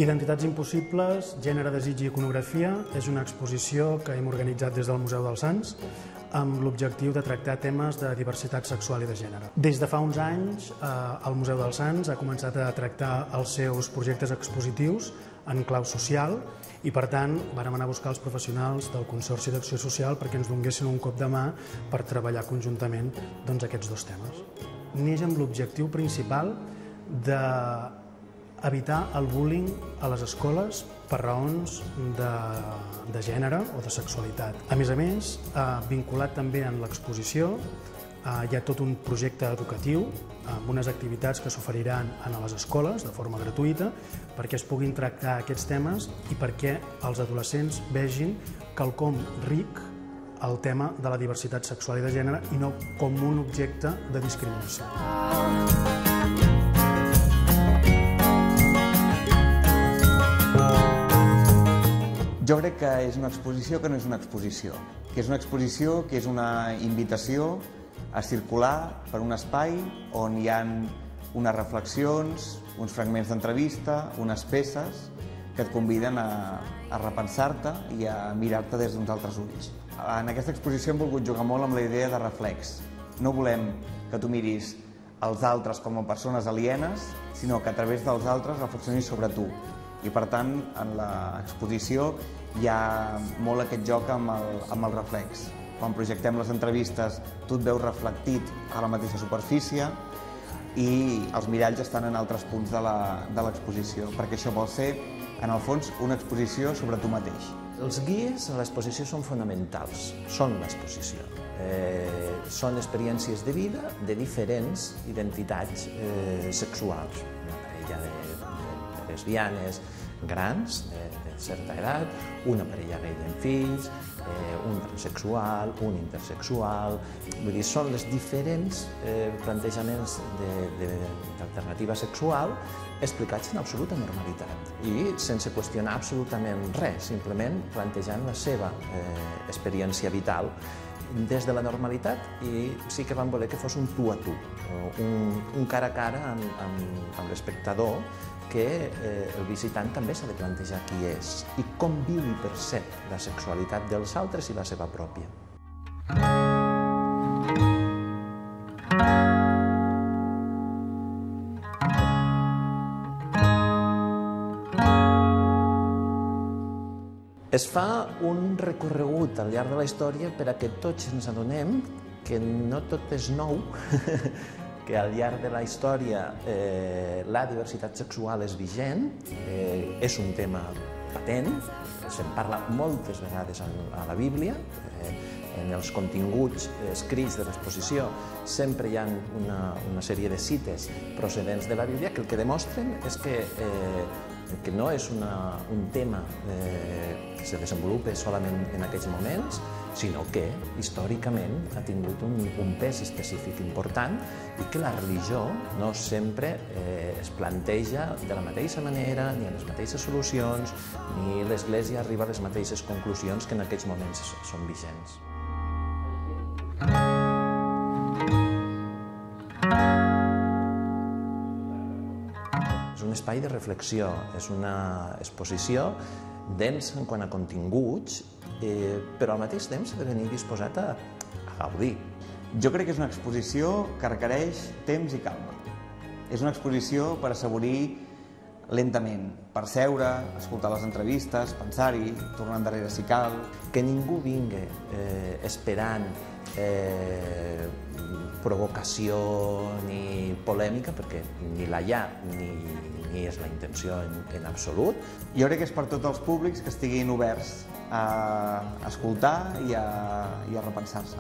Identitats impossibles, gènere, desig i iconografia és una exposició que hem organitzat des del Museu dels Sants amb l'objectiu de tractar temes de diversitat sexual i de gènere. Des de fa uns anys, el Museu dels Sants ha començat a tractar els seus projectes expositius en clau social i, per tant, vàrem anar a buscar els professionals del Consorci d'Acció Social perquè ens donessin un cop de mà per treballar conjuntament aquests dos temes. Neix amb l'objectiu principal d'evitar el bullying a les escoles per raons de gènere o de sexualitat. A més, vinculat també en l'exposició, hi ha tot un projecte educatiu amb unes activitats que s'oferiran a les escoles de forma gratuïta perquè es puguin tractar aquests temes i perquè els adolescents vegin quelcom ric el tema de la diversitat sexual i de gènere i no com un objecte de discriminació. Jo crec que és una exposició que no és una exposició, que és una exposició que és una invitació a circular per un espai on hi ha unes reflexions, uns fragments d'entrevista, unes peces que et conviden a repensar-te i a mirar-te des d'uns altres ulls. En aquesta exposició hem volgut jugar molt amb la idea de reflex. No volem que tu miris els altres com a persones alienes, sinó que a través dels altres reflexionis sobre tu. I, per tant, en l'exposició hi ha molt aquest joc amb el reflex. Quan projectem les entrevistes, tu et veus reflectit a la mateixa superfície i els miralls estan en altres punts de l'exposició, perquè això vol ser, en el fons, una exposició sobre tu mateix. Els guies a l'exposició són fonamentals, són l'exposició. Són experiències de vida de diferents identitats sexuals. Una parella de lesbianes grans, de certa edat, una parella gay amb fills, un transexual, un intersexual. Vull dir, són els diferents plantejaments d'alternativa sexual explicats en absoluta normalitat i sense qüestionar absolutament res, simplement plantejant la seva experiència vital des de la normalitat, i sí que vam voler que fos un tu a tu, un cara a cara amb l'espectador, que el visitant també s'ha de plantejar qui és i com viu i percep la sexualitat dels altres i la seva pròpia. Es fa un recorregut al llarg de la història per a que tots ens adonem que no tot és nou, que al llarg de la història la diversitat sexual és vigent, és un tema patent, se'n parla moltes vegades a la Bíblia, en els continguts escrits de l'exposició sempre hi ha una sèrie de cites procedents de la Bíblia que el que demostren és que no és un tema que se desenvolupa solament en aquests moments, sinó que històricament ha tingut un pes específic important i que la religió no sempre es planteja de la mateixa manera, ni amb les mateixes solucions, ni l'Església arriba a les mateixes conclusions que en aquests moments són vigents. És un espai de reflexió, és una exposició densa en quant a continguts, però al mateix temps ha de venir disposat a gaudir. Jo crec que és una exposició que requereix temps i calma. És una exposició per assaborir lentament, per seure, escoltar les entrevistes, pensar-hi, tornar endarrere si cal. Que ningú vingui esperant provocació ni polèmica, perquè ni la hi ha ni és la intenció en absolut. Jo crec que és per tots els públics que estiguin oberts a escoltar i a repensar-se.